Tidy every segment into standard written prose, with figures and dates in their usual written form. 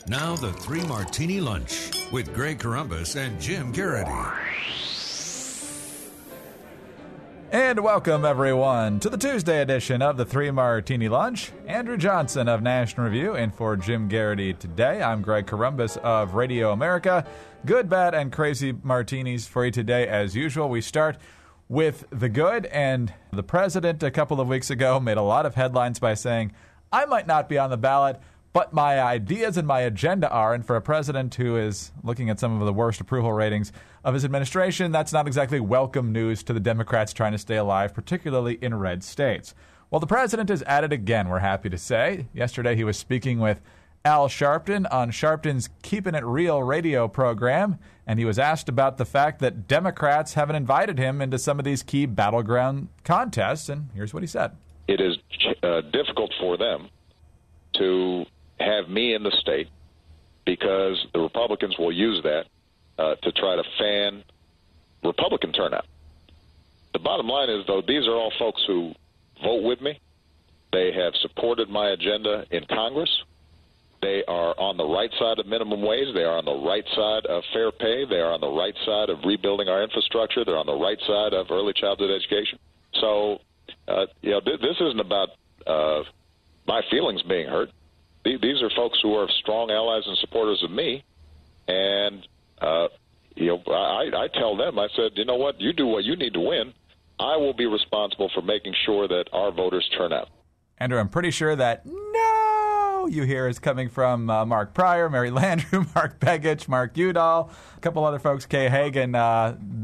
Now the Three Martini Lunch with Greg Corombos and Jim Garrity. And welcome, everyone, to the Tuesday edition of the Three Martini Lunch. Andrew Johnson of National Review and for Jim Garrity today. I'm Greg Corombos of Radio America. Good, bad, and crazy martinis for you today as usual. We start with the good, and the president a couple of weeks ago made a lot of headlines by saying, I might not be on the ballot, but my ideas and my agenda are. And for a president who is looking at some of the worst approval ratings of his administration, that's not exactly welcome news to the Democrats trying to stay alive, particularly in red states. Well, the president is at it again, we're happy to say. Yesterday he was speaking with Al Sharpton on Sharpton's Keeping It Real radio program, and he was asked about the fact that Democrats haven't invited him into some of these key battleground contests, and here's what he said. It is difficult for them to have me in the state because the Republicans will use that to try to fan Republican turnout. The bottom line is, though, these are all folks who vote with me. They have supported my agenda in Congress. They are on the right side of minimum wage. They are on the right side of fair pay. They are on the right side of rebuilding our infrastructure. They're on the right side of early childhood education. So, this isn't about my feelings being hurt. These are folks who are strong allies and supporters of me, and I tell them, I said, you know what, you do what you need to win. I will be responsible for making sure that our voters turn out. Andrew, I'm pretty sure that no you hear is coming from Mark Pryor, Mary Landrieu, Mark Begich, Mark Udall, a couple other folks, Kay Hagan.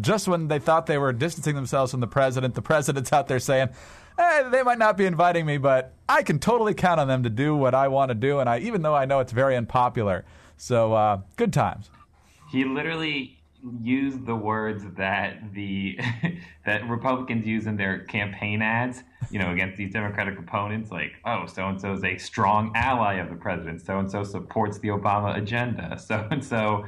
Just when they thought they were distancing themselves from the president's out there saying, hey, they might not be inviting me, but I can totally count on them to do what I want to do, and even though I know it's very unpopular. So, good times. He literally used the words that that Republicans use in their campaign ads, against these Democratic opponents, like, oh, so-and-so is a strong ally of the president, so-and-so supports the Obama agenda, so-and-so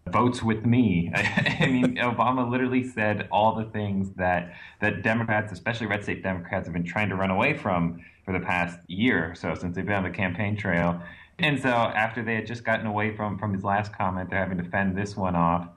votes with me. I mean, Obama literally said all the things that Democrats, especially red state Democrats, have been trying to run away from for the past year or so since they've been on the campaign trail. And so after they had just gotten away from his last comment, they're having to fend this one off.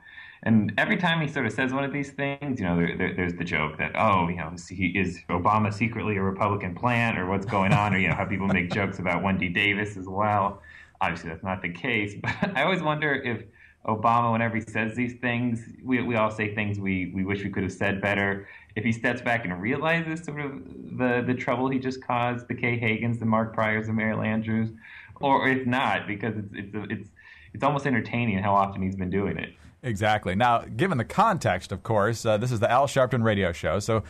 And every time he sort of says one of these things, there's the joke that, is Obama secretly a Republican plant, or what's going on, or, how people make jokes about Wendy Davis as well. Obviously, that's not the case. But I always wonder if Obama, whenever he says these things, we all say things we wish we could have said better. If he steps back and realizes sort of the trouble he just caused, the Kay Hagans, the Mark Pryors, the Mary Landrieux, or if not, because it's almost entertaining how often he's been doing it. Exactly. Now, given the context, of course, this is the Al Sharpton radio show, so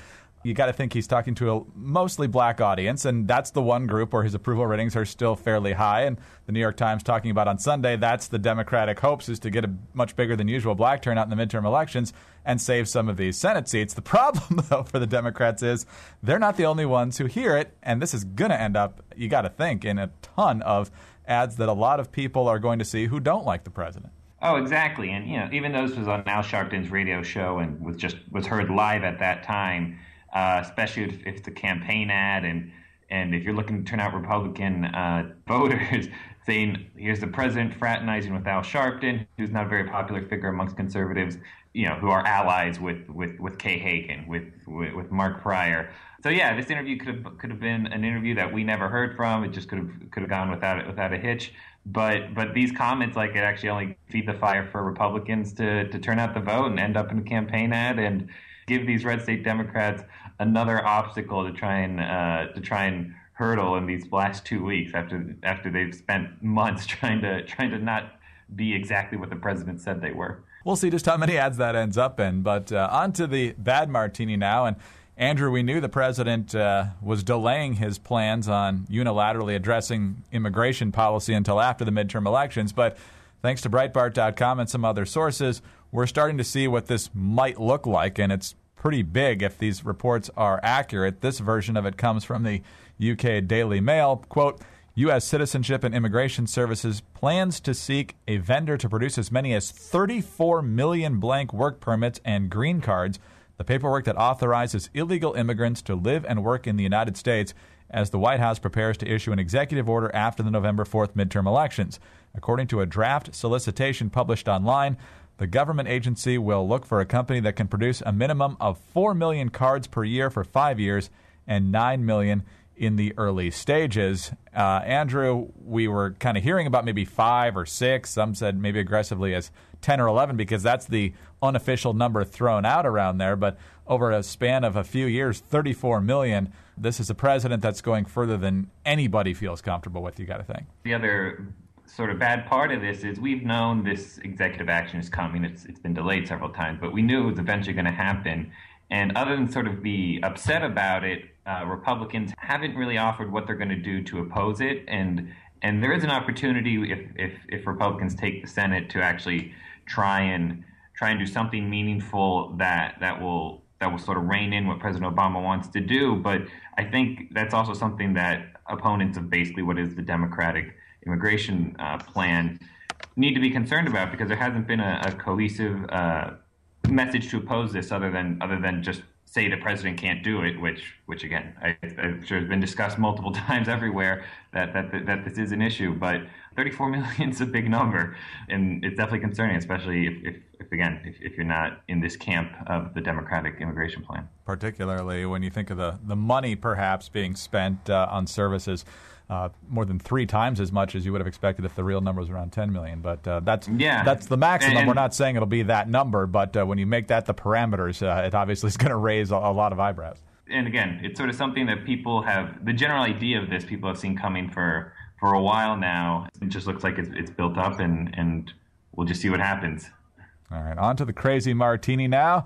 you got to think he's talking to a mostly black audience, and that's the one group where his approval ratings are still fairly high. And the New York Times talking about on Sunday, that's the Democratic hopes, is to get a much bigger than usual black turnout in the midterm elections and save some of these Senate seats. The problem, though, for the Democrats is they're not the only ones who hear it, and this is going to end up, you got to think, in a ton of ads that a lot of people are going to see who don't like the president. Oh, exactly. And, even though this was on Al Sharpton's radio show and was heard live at that time, especially if it's a campaign ad and if you're looking to turn out Republican voters, saying, here's the president fraternizing with Al Sharpton, who's not a very popular figure amongst conservatives, who are allies with Kay Hagan, with Mark Pryor. So yeah, this interview could have been an interview that we never heard from. It just could have gone without a hitch. But these comments, it actually only feed the fire for Republicans to turn out the vote and end up in a campaign ad and give these red state Democrats another obstacle to try and hurdle in these last 2 weeks after they've spent months trying to not be exactly what the president said they were. We'll see just how many ads that ends up in. But on to the bad martini now. And Andrew, we knew the president was delaying his plans on unilaterally addressing immigration policy until after the midterm elections. But thanks to Breitbart.com and some other sources, we're starting to see what this might look like. And it's pretty big if these reports are accurate. This version of it comes from the UK Daily Mail. Quote, U.S. Citizenship and Immigration Services plans to seek a vendor to produce as many as 34 million blank work permits and green cards, the paperwork that authorizes illegal immigrants to live and work in the United States, as the White House prepares to issue an executive order after the November 4th midterm elections. According to a draft solicitation published online, the government agency will look for a company that can produce a minimum of 4 million cards per year for 5 years and 9 million in the early stages. Andrew, we were kind of hearing about maybe 5 or 6. Some said maybe aggressively as 10 or 11 because that's the unofficial number thrown out around there. But over a span of a few years, 34 million. This is a president that's going further than anybody feels comfortable with, you got to think. The other sort of bad part of this is we've known this executive action is coming. It's been delayed several times, but we knew it was eventually going to happen. And other than sort of be upset about it, Republicans haven't really offered what they're going to do to oppose it. And there is an opportunity if Republicans take the Senate to actually try and do something meaningful that will sort of rein in what President Obama wants to do. But I think that's also something that opponents of basically what is the Democratic immigration plan need to be concerned about, because there hasn't been a cohesive message to oppose this other than just say the president can't do it, which again, I'm sure has been discussed multiple times everywhere that this is an issue. But 34 million is a big number, and it's definitely concerning, especially if you're not in this camp of the Democratic immigration plan. Particularly when you think of the money perhaps being spent on services. More than 3 times as much as you would have expected if the real number was around 10 million. But that's the maximum. And we're not saying it'll be that number, but when you make that the parameters, it obviously is going to raise a lot of eyebrows. And again, it's sort of something that people have, the general idea of this, people have seen coming for a while now. It just looks like it's built up, and we'll just see what happens. All right, on to the crazy Martini now.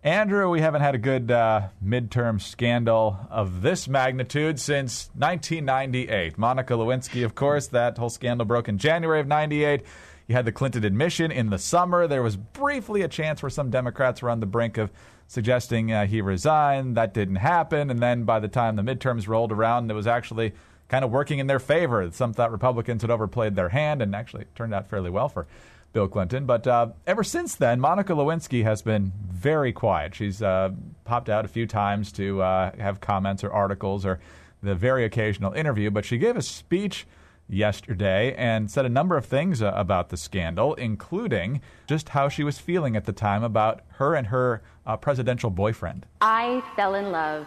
Andrew, we haven't had a good midterm scandal of this magnitude since 1998. Monica Lewinsky, of course, that whole scandal broke in January of 98. You had the Clinton admission in the summer. There was briefly a chance where some Democrats were on the brink of suggesting he resign. That didn't happen. And then by the time the midterms rolled around, it was actually kind of working in their favor. Some thought Republicans had overplayed their hand, and actually it turned out fairly well for Bill Clinton. But ever since then, Monica Lewinsky has been very quiet. She's popped out a few times to have comments or articles or the very occasional interview. But she gave a speech yesterday and said a number of things about the scandal, including just how she was feeling at the time about her and her presidential boyfriend. I fell in love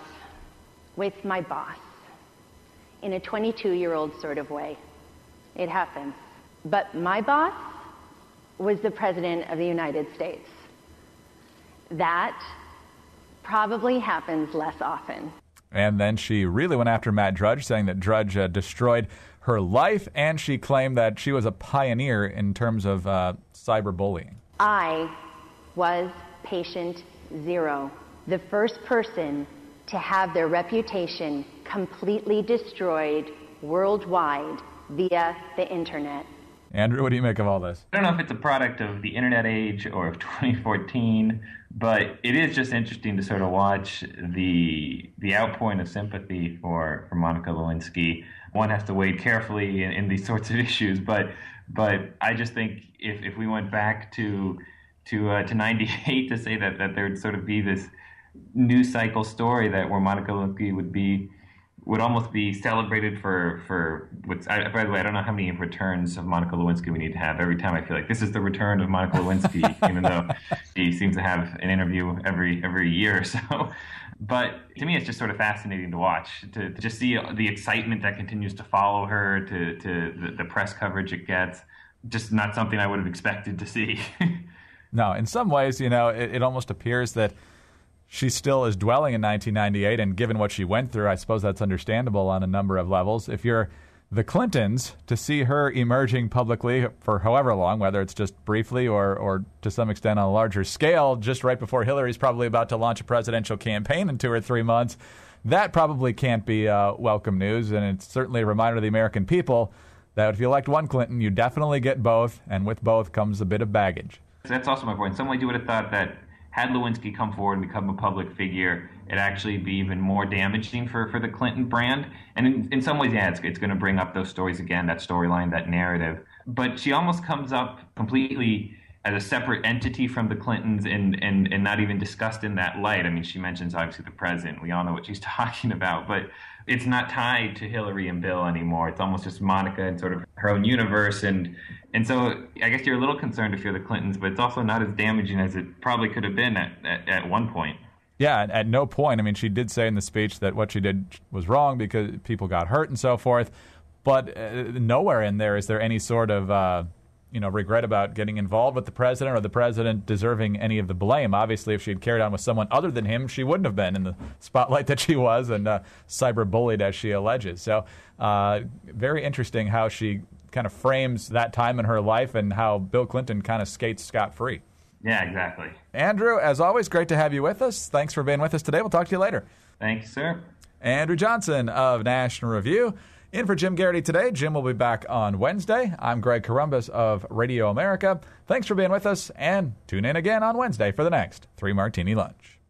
with my boss in a 22-year-old sort of way. It happens. But my boss was the President of the United States. That probably happens less often. And then she really went after Matt Drudge, saying that Drudge destroyed her life, and she claimed that she was a pioneer in terms of cyberbullying. I was patient zero, the first person to have their reputation completely destroyed worldwide via the internet. Andrew, what do you make of all this? I don't know if it's a product of the internet age or of 2014, but it is just interesting to sort of watch the outpouring of sympathy for Monica Lewinsky. One has to wade carefully in these sorts of issues, but I just think if we went back to 98 to say that there'd sort of be this news cycle story where Monica Lewinsky would almost be celebrated for what's, by the way, I don't know how many returns of Monica Lewinsky we need to have. Every time I feel like this is the return of Monica Lewinsky, even though she seems to have an interview every year or so. But to me, it's just sort of fascinating to watch, to just see the excitement that continues to follow her, to the press coverage it gets. Just not something I would have expected to see. No, in some ways, it almost appears that she still is dwelling in 1998, and given what she went through, I suppose that's understandable on a number of levels. If you're the Clintons, to see her emerging publicly for however long, whether it's just briefly or to some extent on a larger scale, just right before Hillary's probably about to launch a presidential campaign in 2 or 3 months, that probably can't be welcome news, and it's certainly a reminder to the American people that if you elect one Clinton, you definitely get both, and with both comes a bit of baggage. That's also my point. In some ways, you would have thought that had Lewinsky come forward and become a public figure, it'd actually be even more damaging for the Clinton brand. And in some ways, yeah, it's going to bring up those stories again, that storyline, that narrative. But she almost comes up completely as a separate entity from the Clintons and not even discussed in that light. I mean, she mentions obviously the president. We all know what she's talking about, but it's not tied to Hillary and Bill anymore. It's almost just Monica and sort of her own universe. And so I guess you're a little concerned if you're the Clintons, but it's also not as damaging as it probably could have been at one point. Yeah, at no point. I mean, she did say in the speech that what she did was wrong because people got hurt and so forth. But nowhere in there is there any sort of regret about getting involved with the president or the president deserving any of the blame. Obviously, if she had carried on with someone other than him, she wouldn't have been in the spotlight that she was and cyber-bullied, as she alleges. So very interesting how she kind of frames that time in her life and how Bill Clinton kind of skates scot-free. Yeah, exactly. Andrew, as always, great to have you with us. Thanks for being with us today. We'll talk to you later. Thanks, sir. Andrew Johnson of National Review. In for Jim Garrity today. Jim will be back on Wednesday. I'm Greg Corombos of Radio America. Thanks for being with us, and tune in again on Wednesday for the next 3 Martini Lunch.